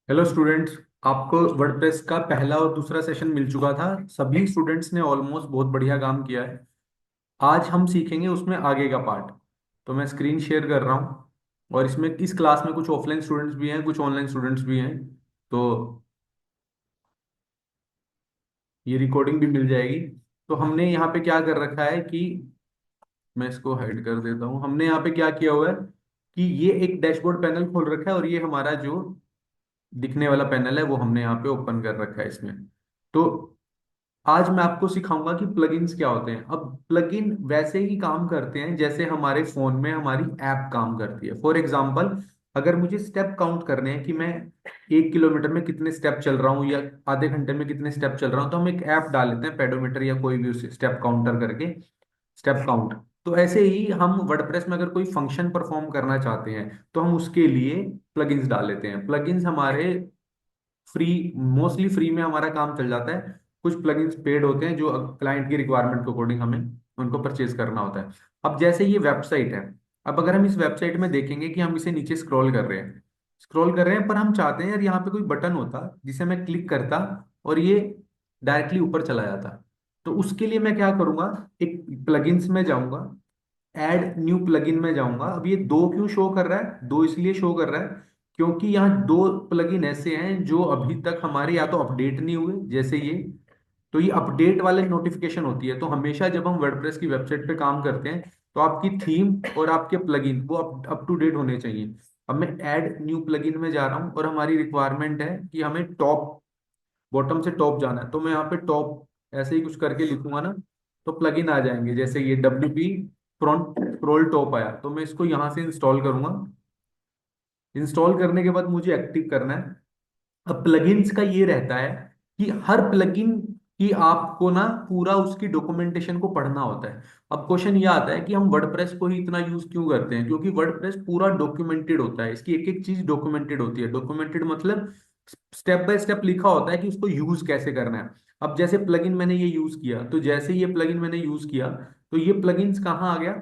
Hello students. आपको WordPress का पहला और दूसरा सेशन मिल चुका था। सभी स्टूडेंट्स ने ऑलमोस्ट बहुत बढ़िया काम किया है। आज हम सीखेंगे उसमें आगे का पार्ट। तो मैं स्क्रीन शेयर कर रहा हूँ और इसमें इस क्लास में कुछ ऑफलाइन स्टूडेंट्स भी हैं, कुछ ऑनलाइन स्टूडेंट्स भी हैं। तो ये रिकॉर्डिंग भी मिल जाएगी। तो हमने यहाँ पे क्या कर रखा है कि मैं इसको हाइड कर देता हूँ। हमने यहाँ पे क्या किया हुआ है कि ये एक डैशबोर्ड पैनल खोल रखा है और ये हमारा जो दिखने वाला पैनल है वो हमने यहाँ पे ओपन कर रखा है इसमें। तो आज मैं आपको सिखाऊंगा कि प्लगइन्स क्या होते हैं। अब प्लगइन वैसे ही काम करते हैं जैसे हमारे फोन में हमारी ऐप काम करती है। फॉर एग्जांपल, अगर मुझे स्टेप काउंट करने हैं कि मैं 1 किलोमीटर में कितने स्टेप चल रहा हूँ या आधे घंटे में कितने स्टेप चल रहा हूँ, तो हम एक ऐप डाल लेते हैं, पेडोमीटर या कोई भी उसे स्टेप काउंटर करके स्टेप काउंट। तो ऐसे ही हम वर्डप्रेस में अगर कोई फंक्शन परफॉर्म करना चाहते हैं तो हम उसके लिए प्लगइन्स डाल लेते हैं। प्लगइन्स हमारे फ्री, मोस्टली फ्री में हमारा काम चल जाता है। कुछ प्लगइन्स पेड होते हैं जो क्लाइंट की रिक्वायरमेंट के अकॉर्डिंग हमें उनको परचेज करना होता है। अब जैसे ये वेबसाइट है, अब अगर हम इस वेबसाइट में देखेंगे कि हम इसे नीचे स्क्रॉल कर रहे हैं पर हम चाहते हैं यार यहाँ पे कोई बटन होता जिसे मैं क्लिक करता और ये डायरेक्टली ऊपर चला जाता। तो उसके लिए मैं क्या करूंगा, एक प्लगइन्स में जाऊंगा, ऐड न्यू प्लगइन में जाऊंगा। अब ये दो क्यों शो कर रहा है? दो इसलिए शो कर रहा है क्योंकि यहाँ दो प्लगइन ऐसे हैं जो अभी तक हमारे या तो अपडेट नहीं हुए, जैसे ये। तो ये अपडेट वाले नोटिफिकेशन होती है। तो हमेशा जब हम वर्डप्रेस की वेबसाइट पे काम करते हैं तो आपकी थीम और आपके प्लगइन वो अप टू डेट होने चाहिए। अब मैं ऐड न्यू प्लगइन में जा रहा हूँ और हमारी रिक्वायरमेंट है कि हमें टॉप, बॉटम से टॉप जाना है। तो मैं यहाँ पे टॉप ऐसे ही कुछ करके लिखूंगा ना, तो प्लगइन आ जाएंगे। जैसे ये WP फ्रंट स्क्रॉल टॉप आया, तो मैं इसको यहाँ से इंस्टॉल करूंगा। इंस्टॉल करने के बाद मुझे एक्टिव करना है। अब प्लगइन्स का ये रहता है कि हर प्लगइन की आपको ना पूरा उसकी डॉक्यूमेंटेशन को पढ़ना होता है। अब क्वेश्चन ये आता है कि हम वर्डप्रेस को ही इतना यूज क्यों करते हैं? क्योंकि वर्डप्रेस पूरा डॉक्यूमेंटेड होता है, इसकी एक एक चीज डॉक्यूमेंटेड होती है। डॉक्यूमेंटेड मतलब स्टेप बाय स्टेप लिखा होता है कि उसको यूज कैसे करना है। अब जैसे प्लगइन मैंने ये यूज किया, तो जैसे ये प्लगइन मैंने यूज किया तो ये प्लगइन्स कहाँ आ गया?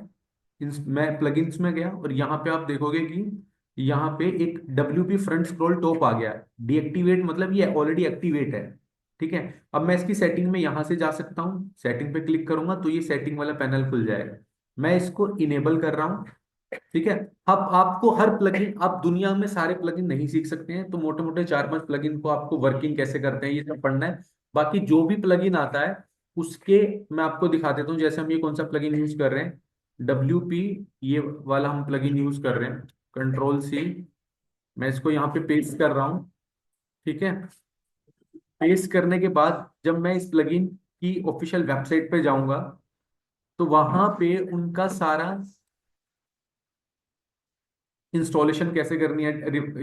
मैं प्लगइन्स में गया और यहाँ पे आप देखोगे कि यहाँ पे एक WP फ्रंट स्क्रॉल टॉप आ गया। डीएक्टिवेट मतलब ये ऑलरेडी एक्टिवेट है। ठीक है। अब मैं इसकी सेटिंग में यहाँ से जा सकता हूँ, सेटिंग पे क्लिक करूंगा तो ये सेटिंग वाला पैनल खुल जाएगा। मैं इसको इनेबल कर रहा हूँ। ठीक है। अब आपको हर प्लगइन, आप दुनिया में सारे प्लगइन नहीं सीख सकते हैं, तो मोटे मोटे 4-5 प्लगइन को आपको वर्किंग कैसे करते हैं ये सब पढ़ना है। बाकी जो भी प्लगइन आता है उसके मैं आपको दिखा देता हूँ। जैसे हम ये कौन सा प्लगइन यूज कर रहे हैं, WP, ये वाला हम प्लगइन यूज कर रहे हैं। Ctrl+C, मैं इसको यहाँ पे पेस्ट कर रहा हूँ। ठीक है। पेस्ट करने के बाद जब मैं इस प्लगइन की ऑफिशियल वेबसाइट पे जाऊंगा तो वहां पे उनका सारा इंस्टॉलेशन कैसे करनी है,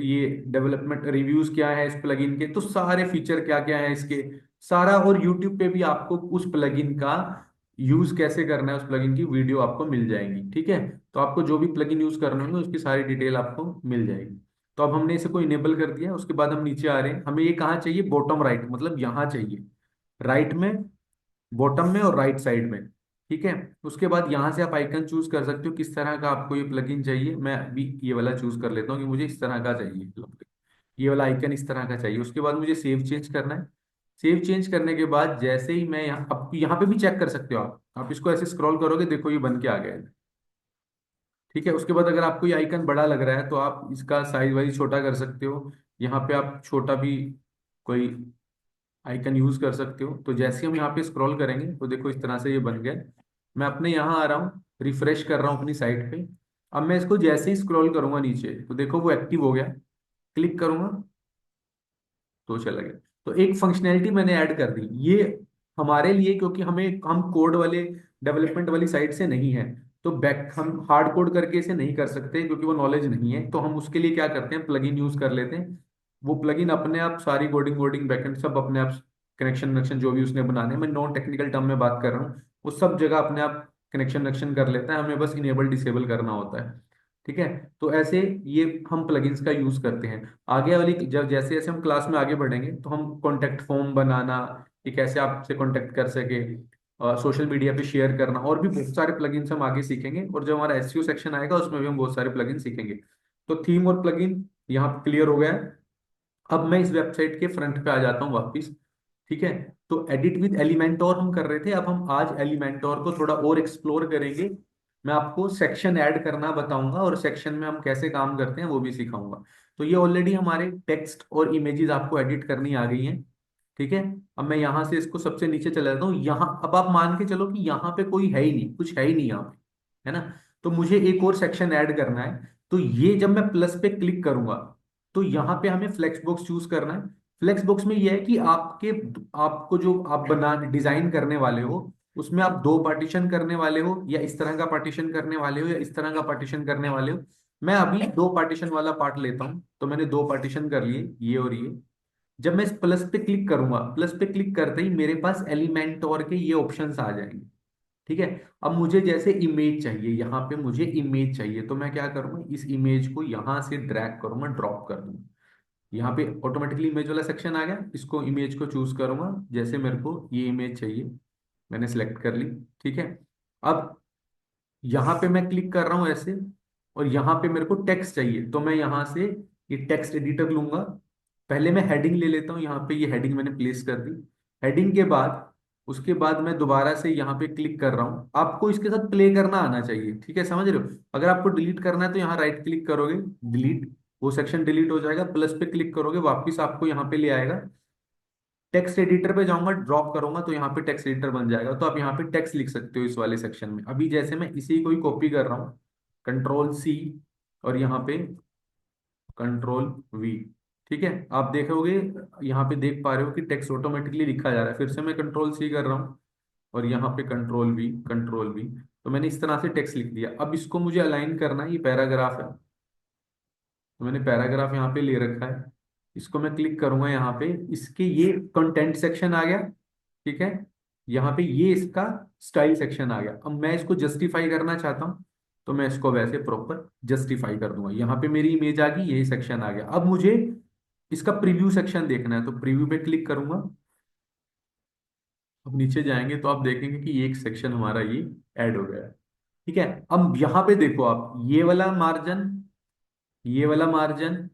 ये डेवलपमेंट रिव्यूज क्या है इस प्लगइन के, तो सारे फीचर क्या क्या है इसके सारा, और यूट्यूब पे भी आपको उस प्लगइन का यूज कैसे करना है उस प्लगइन की वीडियो आपको मिल जाएगी। ठीक है। तो आपको जो भी प्लगइन यूज करना होंगे उसकी सारी डिटेल आपको मिल जाएगी। तो अब हमने इसे को इनेबल कर दिया। उसके बाद हम नीचे आ रहे हैं, हमें ये कहाँ चाहिए? बॉटम राइट, मतलब यहाँ चाहिए, राइट में, बॉटम में और राइट साइड में। ठीक है। उसके बाद यहाँ से आप आइकन चूज कर सकते हो किस तरह का आपको ये प्लगइन चाहिए। मैं अभी ये वाला चूज कर लेता हूँ कि मुझे इस तरह का चाहिए, ये वाला आइकन इस तरह का चाहिए। उसके बाद मुझे सेव चेंज करना है। सेव चेंज करने के बाद जैसे ही मैं यहाँ, अब यहाँ पे भी चेक कर सकते हो आप इसको ऐसे स्क्रॉल करोगे, देखो ये बन के आ गया है। ठीक है। उसके बाद अगर आपको ये आइकन बड़ा लग रहा है तो आप इसका साइज वाइज छोटा कर सकते हो। यहाँ पे आप छोटा भी कोई आइकन यूज कर सकते हो। तो जैसे हम यहाँ पे स्क्रॉल करेंगे तो देखो इस तरह से ये बन गया। मैं अपने यहाँ आ रहा हूँ, रिफ्रेश कर रहा हूँ अपनी साइट पे। अब मैं इसको जैसे ही स्क्रॉल करूंगा नीचे तो देखो वो एक्टिव हो गया। क्लिक करूंगा तो चला गया। तो एक फंक्शनैलिटी मैंने ऐड कर दी ये हमारे लिए, क्योंकि हम कोड वाले डेवलपमेंट वाली साइड से नहीं है। तो बैक हम हार्ड कोड करके इसे नहीं कर सकते क्योंकि वो नॉलेज नहीं है। तो हम उसके लिए क्या करते हैं, प्लगइन यूज कर लेते हैं। वो प्लगइन अपने आप सारी कोडिंग वोडिंग बैकएंड सब अपने आप, कनेक्शन वनेक्शन जो भी उसने बनाने, मैं नॉन टेक्निकल टर्म में बात कर रहा हूँ, वो सब जगह अपने आप कनेक्शन वनेक्शन कर लेता है। हमें बस इनेबल डिसेबल करना होता है। ठीक है। तो ऐसे ये हम प्लगइन्स का यूज करते हैं। आगे वाली जब जैसे जैसे हम क्लास में आगे बढ़ेंगे तो हम कॉन्टेक्ट फॉर्म बनाना, कि कैसे आपसे कॉन्टेक्ट कर सके, सोशल मीडिया पे शेयर करना, और भी बहुत सारे प्लगइन्स हम आगे सीखेंगे। और जब हमारा SEO सेक्शन आएगा उसमें भी हम बहुत सारे प्लगइन सीखेंगे। तो थीम और प्लगइन यहाँ क्लियर हो गया है। अब मैं इस वेबसाइट के फ्रंट पे आ जाता हूँ वापस। ठीक है, तो एडिट विद एलिमेंटोर हम कर रहे थे, अब हम आज एलिमेंटोर को थोड़ा और एक्सप्लोर करेंगे। मैं आपको सेक्शन ऐड करना बताऊंगा और सेक्शन में हम कैसे काम करते हैं वो भी सिखाऊंगा। तो ये ऑलरेडी हमारे टेक्स्ट और इमेजेस आपको एडिट करनी आ गई हैं। ठीक है, अब मैं यहाँ से इसको सबसे नीचे चला जाता हूँ। यहाँ अब आप मान के चलो कि यहाँ पे कोई है ही नहीं, कुछ है ही नहीं यहाँ पे, है ना। तो मुझे एक और सेक्शन ऐड करना है। तो ये जब मैं प्लस पे क्लिक करूंगा तो यहाँ पे हमें फ्लेक्स बॉक्स चूज करना है। फ्लेक्स बॉक्स में ये है कि आपको जो आप बना डिजाइन करने वाले हो उसमें आप दो पार्टीशन करने वाले हो, या इस तरह का पार्टीशन करने वाले हो, या इस तरह का पार्टीशन करने वाले हो। मैं अभी दो पार्टीशन वाला पार्ट लेता हूं, तो मैंने दो पार्टीशन कर लिए, ये और ये। जब मैं इस प्लस पे क्लिक करूंगा, प्लस पे क्लिक करते ही मेरे पास एलिमेंट और के ये ऑप्शंस आ जाएंगे। ठीक है, अब मुझे जैसे इमेज चाहिए, यहाँ पे मुझे इमेज चाहिए, तो मैं क्या करूंगा, इस इमेज को यहाँ से ड्रैग करूंगा, ड्रॉप कर दूंगा। यहाँ पे ऑटोमेटिकली इमेज वाला सेक्शन आ गया, इसको इमेज को चूज करूंगा, जैसे मेरे को ये इमेज चाहिए मैंने सेलेक्ट कर ली। ठीक है, अब यहाँ पे मैं क्लिक कर रहा हूँ ऐसे, और यहाँ पे मेरे को टेक्स्ट चाहिए, तो मैं यहाँ से ये टेक्स्ट एडिटर लूंगा। पहले मैं हेडिंग ले लेता हूँ, यहाँ पे ये हेडिंग मैंने प्लेस कर दी। हेडिंग के बाद उसके बाद मैं दोबारा से यहाँ पे क्लिक कर रहा हूँ, आपको इसके साथ प्ले करना आना चाहिए। ठीक है, समझ रहे हो। अगर आपको डिलीट करना है तो यहाँ राइट क्लिक करोगे, डिलीट, वो सेक्शन डिलीट हो जाएगा। प्लस पे क्लिक करोगे, वापिस आपको यहाँ पे ले आएगा। टेक्स्ट एडिटर पे जाऊंगा, ड्रॉप करूंगा, तो यहाँ पे टेक्स्ट एडिटर बन जाएगा, तो आप यहाँ पे टेक्स्ट लिख सकते हो इस वाले सेक्शन में। अभी जैसे मैं इसी को ही कॉपी कर रहा हूँ, कंट्रोल सी, और यहाँ पे कंट्रोल वी। ठीक है, आप देखोगे, यहाँ पे देख पा रहे हो कि टेक्स्ट ऑटोमेटिकली लिखा जा रहा है। फिर से मैं कंट्रोल सी कर रहा हूँ, और यहाँ पे कंट्रोल वी, कंट्रोल वी। तो मैंने इस तरह से टेक्स्ट लिख दिया। अब इसको मुझे अलाइन करना है, ये पैराग्राफ है, तो मैंने पैराग्राफ यहाँ पे ले रखा है। इसको मैं क्लिक करूंगा यहाँ पे, इसके ये कंटेंट सेक्शन आ गया। ठीक है, यहाँ पे ये इसका स्टाइल सेक्शन आ गया। अब मैं इसको जस्टिफाई करना चाहता हूँ, तो मैं इसको वैसे प्रॉपर जस्टिफाई कर दूंगा। यहाँ पे मेरी इमेज आ गई, यही सेक्शन आ गया। अब मुझे इसका प्रीव्यू सेक्शन देखना है, तो प्रीव्यू पे क्लिक करूंगा। अब नीचे जाएंगे तो आप देखेंगे कि एक सेक्शन हमारा ये ऐड हो गया है। ठीक है, अब यहाँ पे देखो आप, ये वाला मार्जिन, ये वाला मार्जिन,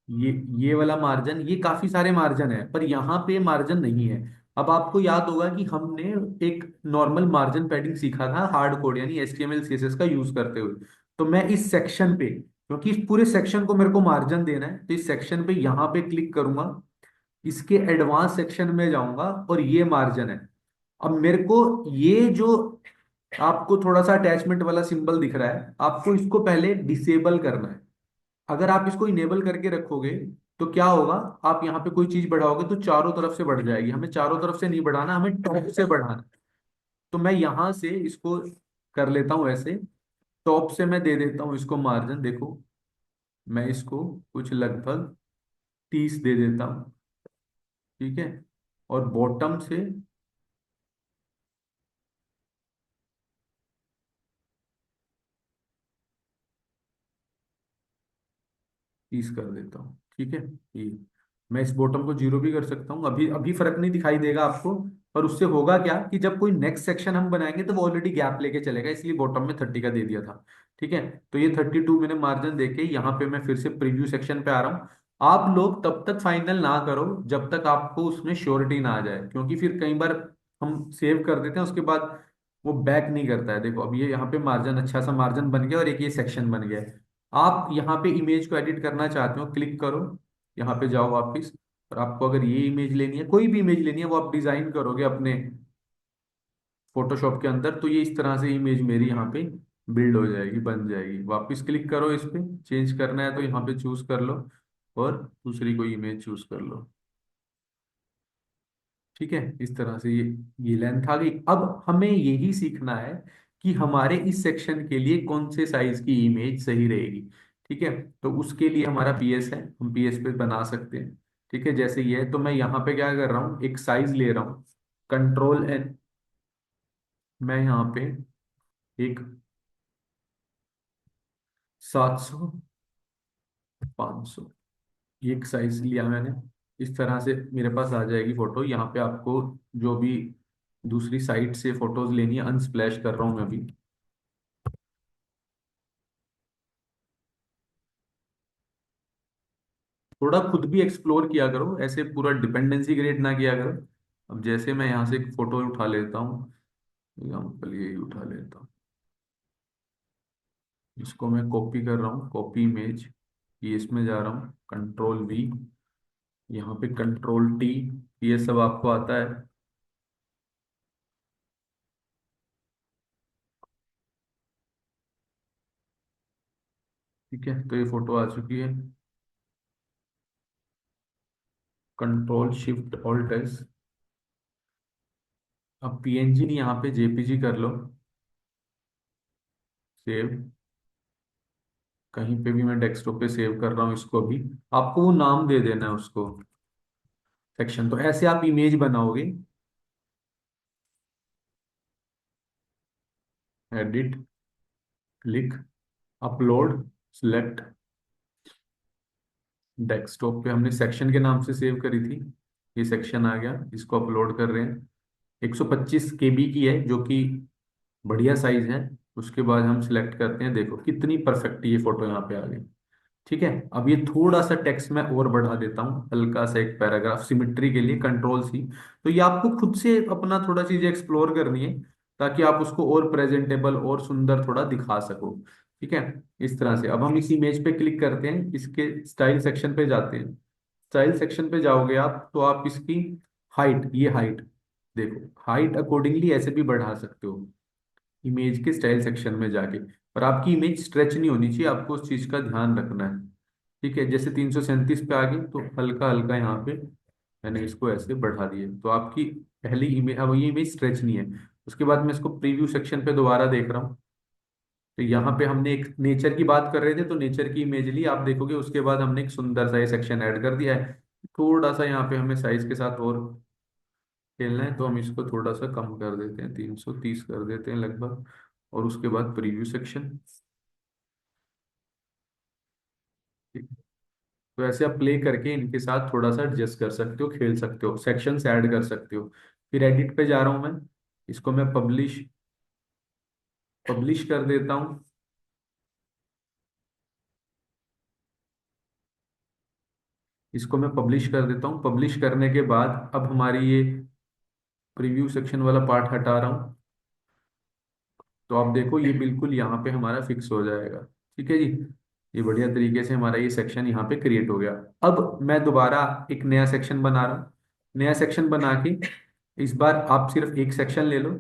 ये ये वाला मार्जिन, ये काफी सारे मार्जिन है, पर यहाँ पे मार्जिन नहीं है। अब आपको याद होगा कि हमने एक नॉर्मल मार्जिन पैडिंग सीखा था हार्ड कोड यानी HTML CSS का यूज करते हुए। तो मैं इस सेक्शन पे, क्योंकि इस पूरे सेक्शन को मेरे को मार्जिन देना है, तो इस सेक्शन पे यहाँ पे क्लिक करूंगा, इसके एडवांस सेक्शन में जाऊंगा, और ये मार्जिन है। अब मेरे को ये जो आपको थोड़ा सा अटैचमेंट वाला सिंबल दिख रहा है, आपको इसको पहले डिसेबल करना है। अगर आप इसको इनेबल करके रखोगे तो क्या होगा, आप यहाँ पे कोई चीज बढ़ाओगे तो चारों तरफ से बढ़ जाएगी। हमें चारों तरफ से नहीं बढ़ाना, हमें टॉप से बढ़ाना है। तो मैं यहाँ से इसको कर लेता हूँ ऐसे, टॉप से मैं दे देता हूँ इसको मार्जिन, देखो मैं इसको कुछ लगभग 30 दे देता हूँ। ठीक है, और बॉटम से 30 कर देता हूँ। ठीक है, ये मैं इस बॉटम को 0 भी कर सकता हूँ, अभी अभी फर्क नहीं दिखाई देगा आपको। पर उससे होगा क्या कि जब कोई नेक्स्ट सेक्शन हम बनाएंगे तो वो ऑलरेडी गैप लेके चलेगा, इसलिए बॉटम में 30 का दे दिया था। ठीक है, तो ये 32 मैंने मार्जिन देके यहाँ पे मैं फिर से प्रीव्यू सेक्शन पे आ रहा हूँ। आप लोग तब तक फाइनल ना करो जब तक आपको उसमें श्योरिटी ना आ जाए, क्योंकि फिर कई बार हम सेव कर देते हैं उसके बाद वो बैक नहीं करता है। देखो अब ये यहाँ पे मार्जिन, अच्छा सा मार्जिन बन गया, और एक ये सेक्शन बन गया है। आप यहाँ पे इमेज को एडिट करना चाहते हो, क्लिक करो, यहाँ पे जाओ वापिस, और आपको अगर ये इमेज लेनी है, कोई भी इमेज लेनी है, वो आप डिजाइन करोगे अपने फोटोशॉप के अंदर, तो ये इस तरह से इमेज मेरी यहाँ पे बिल्ड हो जाएगी, बन जाएगी। वापिस क्लिक करो, इस पे चेंज करना है तो यहाँ पे चूज कर लो, और दूसरी कोई इमेज चूज कर लो। ठीक है, इस तरह से ये लेंथ आ गई। अब हमें यही सीखना है कि हमारे इस सेक्शन के लिए कौन से साइज की इमेज सही रहेगी। ठीक है, तो उसके लिए हमारा PS है, हम PS पे बना सकते हैं। ठीक है, जैसे ये है, तो मैं यहाँ पे क्या कर रहा हूँ, एक साइज ले रहा हूँ, कंट्रोल N। मैं यहाँ पे एक 700, 500, एक साइज लिया मैंने। इस तरह से मेरे पास आ जाएगी फोटो। यहाँ पे आपको जो भी दूसरी साइट से फोटोज लेनी है, अनस्प्लैश कर रहा हूँ मैं अभी। थोड़ा खुद भी एक्सप्लोर किया करो, ऐसे पूरा डिपेंडेंसी क्रिएट ना किया करो। अब जैसे मैं यहाँ से एक फोटो उठा लेता हूँ, एग्जाम्पल यही उठा लेता हूँ, इसको मैं कॉपी कर रहा हूँ, कॉपी इमेज, ये इसमें जा रहा हूँ, कंट्रोल V, यहाँ पे कंट्रोल T, ये सब आपको आता है। ठीक है, तो ये फोटो आ चुकी है। Control Shift Alt S। अब PNG नहीं, यहाँ पे JPG कर लो, सेव। कहीं पे भी मैं डेस्कटॉप पे सेव कर रहा हूँ इसको भी, आपको वो नाम दे देना है उसको, सेक्शन। तो ऐसे आप इमेज बनाओगे। Edit, click, upload, select. Desktop पे हमने सेक्शन के नाम से सेव करी थी, ये सेक्शन आ गया, इसको अपलोड कर रहे हैं। 125 KB की है, जो कि बढ़िया साइज है। उसके बाद हम सिलेक्ट करते हैं, देखो कितनी परफेक्ट ये फोटो यहाँ पे आ गई। ठीक है, अब ये थोड़ा सा टेक्स्ट मैं और बढ़ा देता हूँ, हल्का सा एक पैराग्राफ सिमिट्री के लिए, कंट्रोल C। तो ये आपको खुद से अपना थोड़ा चीज एक्सप्लोर करनी है, ताकि आप उसको और प्रेजेंटेबल और सुंदर थोड़ा दिखा सको। ठीक है, इस तरह से अब हम इस इमेज पे क्लिक करते हैं, इसके स्टाइल सेक्शन पे जाते हैं। स्टाइल सेक्शन पे जाओगे आप, तो आप इसकी हाइट, ये हाइट देखो, हाइट अकॉर्डिंगली ऐसे भी बढ़ा सकते हो इमेज के स्टाइल सेक्शन में जाके। पर आपकी इमेज स्ट्रेच नहीं होनी चाहिए, आपको उस चीज का ध्यान रखना है। ठीक है, जैसे 337 पे आ गई, तो हल्का हल्का यहाँ पे मैंने इसको ऐसे बढ़ा दिया, तो आपकी पहली इमेज, अब ये इमेज स्ट्रेच नहीं है। उसके बाद मैं इसको प्रीव्यू सेक्शन पे दोबारा देख रहा हूँ, तो यहाँ पे हमने एक नेचर की बात कर रहे थे, तो नेचर की इमेज ली, आप देखोगे उसके बाद हमने एक सुंदर सा ये सेक्शन ऐड कर दिया है। थोड़ा सा यहाँ पे हमें साइज के साथ और खेलना है, तो हम इसको थोड़ा सा कम कर देते हैं, 330 कर देते हैं लगभग। और उसके बाद प्रीव्यू सेक्शन। तो ऐसे आप प्ले करके इनके साथ थोड़ा सा एडजस्ट कर सकते हो, खेल सकते हो, सेक्शंस ऐड कर सकते हो। फिर एडिट पे जा रहा हूं मैं, इसको मैं पब्लिश पब्लिश कर देता हूँ। इसको मैं पब्लिश कर देता हूँ, पब्लिश करने के बाद अब हमारी ये प्रीव्यू सेक्शन वाला पार्ट हटा रहा हूँ। तो आप देखो ये बिल्कुल यहाँ पे हमारा फिक्स हो जाएगा। ठीक है जी, ये बढ़िया तरीके से हमारा ये सेक्शन यहाँ पे क्रिएट हो गया। अब मैं दोबारा एक नया सेक्शन बना रहा हूँ। नया सेक्शन बना के इस बार आप सिर्फ एक सेक्शन ले लो,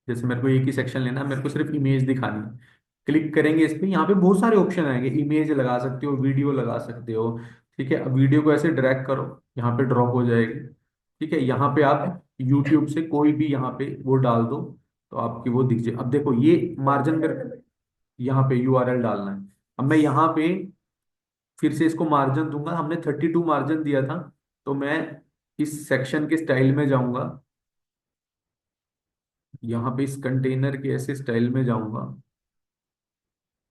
जैसे मेरे को एक ही सेक्शन लेना है, मेरे को सिर्फ इमेज दिखानी है। क्लिक करेंगे इस पे, यहाँ पे बहुत सारे ऑप्शन आएंगे, इमेज लगा सकते हो, वीडियो लगा सकते हो। ठीक है, अब वीडियो को ऐसे ड्रैग करो, यहाँ पे ड्रॉप हो जाएगी। ठीक है, यहाँ पे आप यूट्यूब से कोई भी यहाँ पे वो डाल दो, तो आपकी वो दिख जाए। अब देखो ये मार्जिन मेरे, यहाँ पे URL डालना है। अब मैं यहाँ पे फिर से इसको मार्जिन दूंगा, हमने 32 मार्जिन दिया था। तो मैं इस सेक्शन के स्टाइल में जाऊंगा, यहाँ पे इस कंटेनर के ऐसे स्टाइल में जाऊंगा,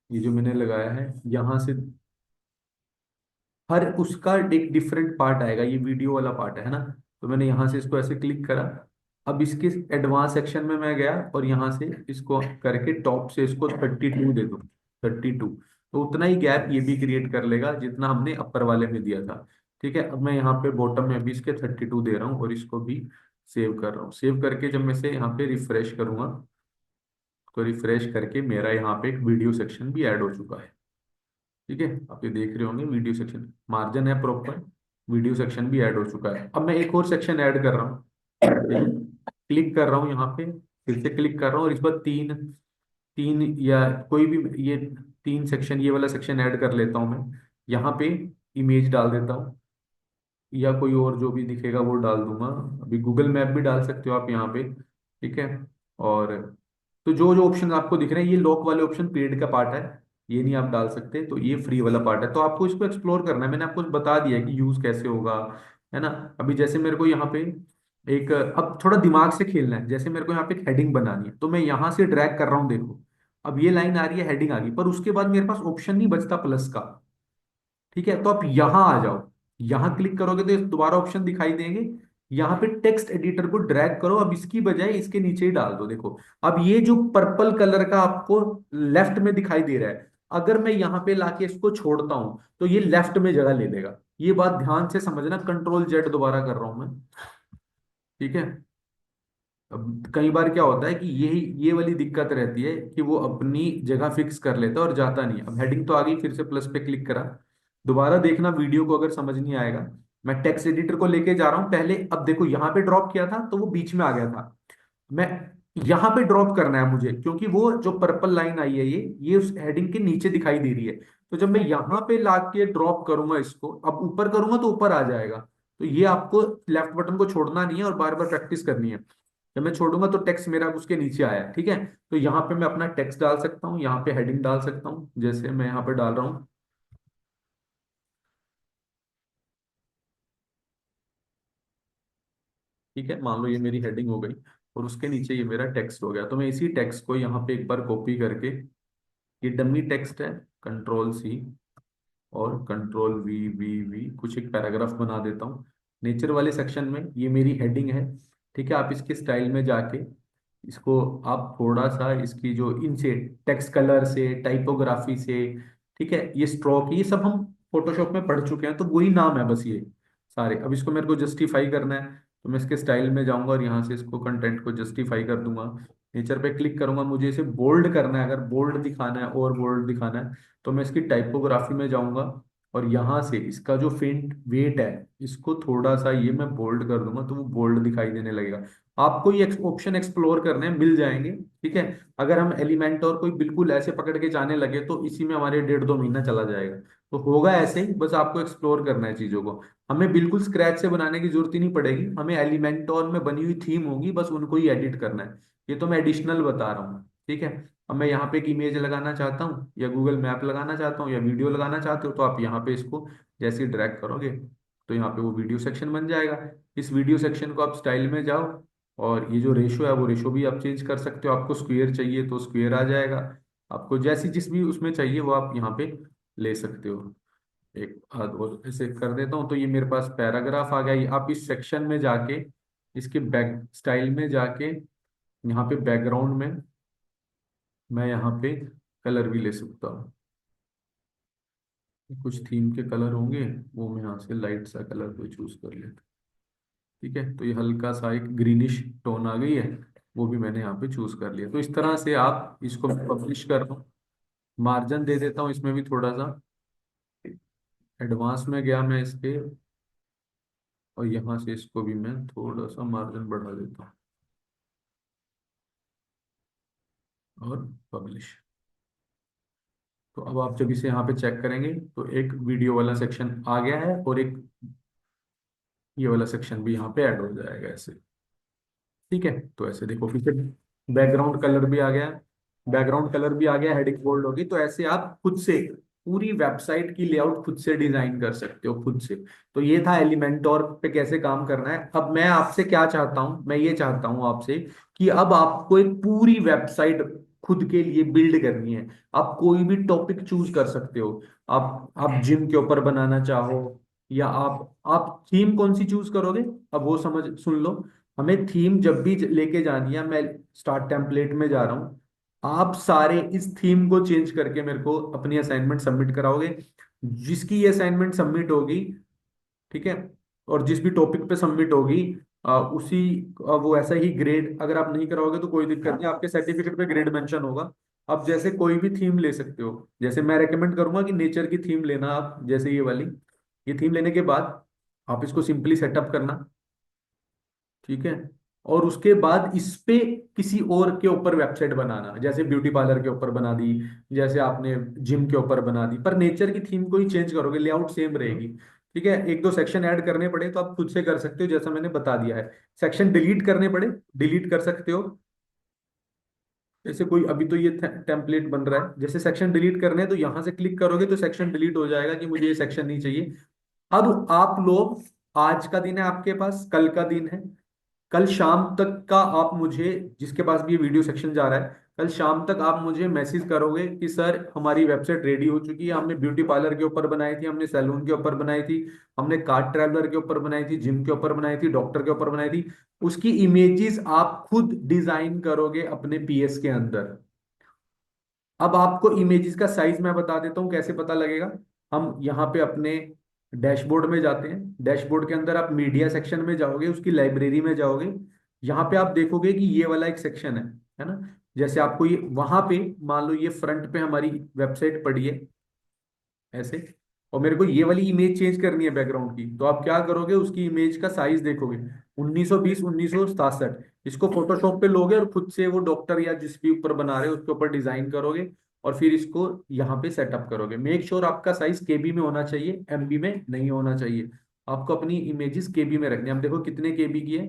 ये जो मैंने लगाया है यहाँ से, हर उसका एक डिफरेंट पार्ट आएगा, ये वीडियो वाला पार्ट है ना। तो मैंने यहाँ से इसको ऐसे क्लिक करा। अब इसके एडवांस सेक्शन में मैं गया और यहाँ से इसको करके टॉप से इसको 32 दे दूँ, 32। तो उतना ही गैप ये भी क्रिएट कर लेगा जितना हमने अपर वाले में दिया था। ठीक है, अब मैं यहाँ पे बॉटम में भी इसके 32 दे रहा हूँ, और इसको भी सेव कर रहा हूँ। सेव करके जब मैं से यहाँ पे रिफ्रेश करूंगा, तो रिफ्रेश करके मेरा यहाँ पे एक वीडियो सेक्शन भी ऐड हो चुका है। ठीक है, आप ये देख रहे होंगे वीडियो सेक्शन, मार्जिन है प्रॉपर, वीडियो सेक्शन भी ऐड हो चुका है। अब मैं एक और सेक्शन ऐड कर रहा हूँ, क्लिक कर रहा हूँ यहाँ पे, फिर से क्लिक कर रहा हूँ, और इस पर तीन तीन या कोई भी ये तीन सेक्शन, ये वाला सेक्शन ऐड कर लेता हूँ मैं। यहाँ पे इमेज डाल देता हूँ, या कोई और जो भी दिखेगा वो डाल दूंगा। अभी गूगल मैप भी डाल सकते हो आप यहाँ पे। ठीक है, और तो जो जो ऑप्शन आपको दिख रहे हैं, ये लॉक वाले ऑप्शन पेड का पार्ट है, ये नहीं आप डाल सकते, तो ये फ्री वाला पार्ट है। तो आपको इसको एक्सप्लोर करना है, मैंने आपको बता दिया है कि यूज कैसे होगा, है ना। अभी जैसे मेरे को यहाँ पे एक, अब थोड़ा दिमाग से खेलना है, जैसे मेरे को यहाँ पे एक हेडिंग बनानी है, तो मैं यहाँ से ड्रैग कर रहा हूँ, देखो अब ये लाइन आ रही है, हेडिंग आ गई, पर उसके बाद मेरे पास ऑप्शन नहीं बचता प्लस का। ठीक है, तो आप यहां आ जाओ, यहां क्लिक करोगे तो दोबारा ऑप्शन दिखाई देंगे। यहाँ पे टेक्स्ट एडिटर को ड्रैग करो, अब इसकी बजाय इसके नीचे ही डाल दो, देखो अब ये जो पर्पल कलर का आपको लेफ्ट में दिखाई दे रहा है, अगर मैं यहाँ पे लाके इसको छोड़ता हूं तो ये लेफ्ट में जगह ले लेगा। ये बात ध्यान से समझना, कंट्रोल जेड दोबारा कर रहा हूं मैं। ठीक है। अब कई बार क्या होता है कि यही ये वाली दिक्कत रहती है कि वो अपनी जगह फिक्स कर लेता है और जाता नहीं। अब हेडिंग तो आ गई, फिर से प्लस पे क्लिक करा। दोबारा देखना वीडियो को, अगर समझ नहीं आएगा। मैं टेक्स्ट एडिटर को लेके जा रहा हूं पहले। अब देखो यहाँ पे ड्रॉप किया था तो वो बीच में आ गया था। मैं यहाँ पे ड्रॉप करना है मुझे, क्योंकि वो जो पर्पल लाइन आई है ये उस हेडिंग के नीचे दिखाई दे रही है। तो जब मैं यहाँ पे लाके ड्रॉप करूंगा इसको, अब ऊपर करूंगा तो ऊपर आ जाएगा। तो ये आपको लेफ्ट बटन को छोड़ना नहीं है और बार बार प्रैक्टिस करनी है। जब मैं छोड़ूंगा तो टेक्स्ट मेरा उसके नीचे आया है। ठीक है। तो यहाँ पे मैं अपना टेक्स्ट डाल सकता हूँ, यहाँ पे हेडिंग डाल सकता हूँ, जैसे मैं यहाँ पे डाल रहा हूँ। ठीक है, मान लो ये मेरी हेडिंग हो गई और उसके नीचे ये मेरा टेक्स्ट हो गया। तो मैं इसी टेक्स्ट को यहाँ पे एक बार कॉपी करके, ये डमी टेक्स्ट है, कंट्रोल सी और कंट्रोल वी वी वी कुछ एक पैराग्राफ बना देता हूँ। नेचर वाले सेक्शन में ये मेरी हेडिंग है। ठीक है, आप इसके स्टाइल में जाके इसको आप थोड़ा सा इसकी जो इनसे टेक्स्ट कलर से, टाइपोग्राफी से, ठीक है, ये स्ट्रोक, ये सब हम फोटोशॉप में पढ़ चुके हैं, तो वही नाम है बस ये सारे। अब इसको मेरे को जस्टिफाई करना है, तो मैं इसके स्टाइल में जाऊंगा और यहाँ से इसको कंटेंट को जस्टिफाई कर दूंगा। नेचर पे क्लिक करूंगा, मुझे इसे बोल्ड करना है, अगर बोल्ड दिखाना है और बोल्ड दिखाना है तो मैं इसकी टाइपोग्राफी में जाऊंगा और यहाँ से इसका जो फेंट वेट है इसको थोड़ा सा ये मैं बोल्ड कर दूंगा, तो वो बोल्ड दिखाई देने लगेगा। आपको ये ऑप्शन एक्सप्लोर करने हैं, मिल जाएंगे। ठीक है। अगर हम एलिमेंट और कोई बिल्कुल ऐसे पकड़ के जाने लगे तो इसी में हमारे 1.5-2 महीना चला जाएगा। तो होगा ऐसे ही, बस आपको एक्सप्लोर करना है चीजों को। हमें बिल्कुल स्क्रैच से बनाने की जरूरत ही नहीं पड़ेगी, हमें एलिमेंटोर में बनी हुई थीम होगी, बस उनको ही एडिट करना है। ये तो मैं एडिशनल बता रहा हूँ। ठीक है। अब मैं यहाँ पे एक इमेज लगाना चाहता हूँ या गूगल मैप लगाना चाहता हूँ या वीडियो लगाना चाहते हो, तो आप यहाँ पे इसको जैसे ही ड्रैग करोगे तो यहाँ पे वो वीडियो सेक्शन बन जाएगा। इस वीडियो सेक्शन को आप स्टाइल में जाओ और ये जो रेशो है वो रेशो भी आप चेंज कर सकते हो। आपको स्क्वायर चाहिए तो स्क्वायर आ जाएगा। आपको जैसी जिस भी उसमें चाहिए वो आप यहाँ पे ले सकते हो। एक आध और ऐसे कर देता हूँ तो ये मेरे पास पैराग्राफ आ गया। ये आप इस सेक्शन में जाके इसके बैक स्टाइल में जाके यहाँ पे बैकग्राउंड में मैं यहाँ पे कलर भी ले सकता हूँ। कुछ थीम के कलर होंगे, वो मैं यहाँ से लाइट सा कलर कोई चूज कर लेता हूँ। ठीक है, तो ये हल्का सा एक ग्रीनिश टोन आ गई है, वो भी मैंने यहाँ पे चूज कर लिया। तो इस तरह से आप इसको पब्लिश कर रहा हूँ। मार्जिन दे देता हूँ इसमें भी थोड़ा सा, एडवांस में गया मैं इसके, और यहाँ से इसको भी मैं थोड़ा सा मार्जिन बढ़ा देता हूँ और पब्लिश। तो अब आप जब इसे यहाँ पे चेक करेंगे तो एक वीडियो वाला सेक्शन आ गया है और एक ये वाला सेक्शन भी यहाँ पे ऐड हो जाएगा ऐसे। ठीक है, तो ऐसे देखो पीछे बैकग्राउंड कलर भी आ गया, बैकग्राउंड कलर भी आ गया, हेडिंग बोल्ड होगी। तो ऐसे आप खुद से पूरी वेबसाइट की लेआउट खुद से डिजाइन कर सकते हो खुद से। तो ये था एलिमेंटोर पे कैसे काम करना है। अब मैं आपसे क्या चाहता हूं, मैं ये चाहता हूं आपसे कि अब आपको एक पूरी वेबसाइट खुद के लिए बिल्ड करनी है। आप कोई भी टॉपिक चूज कर सकते हो। आप जिम के ऊपर बनाना चाहो, या आप थीम कौन सी चूज करोगे, अब वो समझ सुन लो। हमें थीम जब भी लेके जानी है, मैं स्टार्ट टेम्पलेट में जा रहा हूँ। आप सारे इस थीम को चेंज करके मेरे को अपनी असाइनमेंट सबमिट कराओगे। जिसकी ये असाइनमेंट सबमिट होगी, ठीक है, और जिस भी टॉपिक पे सबमिट होगी, उसी वो ऐसा ही ग्रेड, अगर आप नहीं कराओगे तो कोई दिक्कत नहीं, आपके सर्टिफिकेट पे ग्रेड मेंशन होगा। आप जैसे कोई भी थीम ले सकते हो, जैसे मैं रेकमेंड करूंगा कि नेचर की थीम लेना आप, जैसे ये वाली। ये थीम लेने के बाद आप इसको सिंपली सेटअप करना। ठीक है। और उसके बाद इस पे किसी और के ऊपर वेबसाइट बनाना, जैसे ब्यूटी पार्लर के ऊपर बना दी, जैसे आपने जिम के ऊपर बना दी, पर नेचर की थीम को ही चेंज करोगे, लेआउट सेम रहेगी। ठीक है। एक दो सेक्शन ऐड करने पड़े तो आप खुद से कर सकते हो, जैसा मैंने बता दिया है। सेक्शन डिलीट करने पड़े, डिलीट कर सकते हो। जैसे कोई अभी तो ये टेम्पलेट बन रहा है, जैसे सेक्शन डिलीट करने हैं तो यहां से क्लिक करोगे तो सेक्शन डिलीट हो जाएगा कि मुझे ये सेक्शन नहीं चाहिए। अब आप लोग, आज का दिन है आपके पास, कल का दिन है, कल शाम तक का आप मुझे, जिसके पास भी ये वीडियो सेक्शन जा रहा है, कल शाम तक आप मुझे मैसेज करोगे कि सर हमारी वेबसाइट रेडी हो चुकी है, हमने ब्यूटी पार्लर के ऊपर बनाई थी, हमने सैलून के ऊपर बनाई थी, हमने कार ट्रैवलर के ऊपर बनाई थी, जिम के ऊपर बनाई थी, डॉक्टर के ऊपर बनाई थी। उसकी इमेजेस आप खुद डिजाइन करोगे अपने पीएस के अंदर। अब आपको इमेजेस का साइज मैं बता देता हूँ कैसे पता लगेगा। हम यहाँ पे अपने डैशबोर्ड में जाते हैं, डैशबोर्ड के अंदर आप मीडिया सेक्शन में जाओगे, उसकी लाइब्रेरी में जाओगे। यहाँ पे आप देखोगे कि ये वाला एक सेक्शन है ना। जैसे आपको ये वहां पे, मान लो ये फ्रंट पे हमारी वेबसाइट पड़ी है ऐसे, और मेरे को ये वाली इमेज चेंज करनी है बैकग्राउंड की, तो आप क्या करोगे, उसकी इमेज का साइज देखोगे 1920 1967। इसको फोटोशॉप पे लोगे और खुद से वो डॉक्टर या जिस भी ऊपर बना रहे हो उसके ऊपर डिजाइन करोगे, और फिर इसको यहाँ पे सेटअप करोगे। मेक श्योर आपका साइज केबी में होना चाहिए, एमबी में नहीं होना चाहिए। आपको अपनी इमेजेस केबी में रखनी है। अब देखो कितने केबी की है,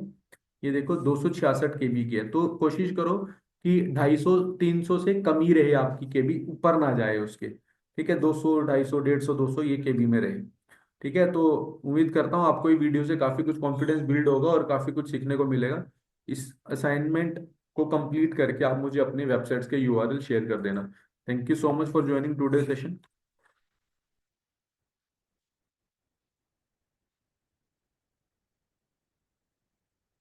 ये देखो 266 केबी की है। तो कोशिश करो कि 250 300 से कम ही रहे आपकी केबी, ऊपर ना जाए उसके। ठीक है, 200 250 150 200 ये केबी में रहे। ठीक है, तो उम्मीद करता हूँ आपको ये वीडियो से काफी कुछ कॉन्फिडेंस बिल्ड होगा और काफी कुछ सीखने को मिलेगा। इस असाइनमेंट को कंप्लीट करके आप मुझे अपने वेबसाइट्स के यूआरएल शेयर कर देना। Thank you so much for joining today session.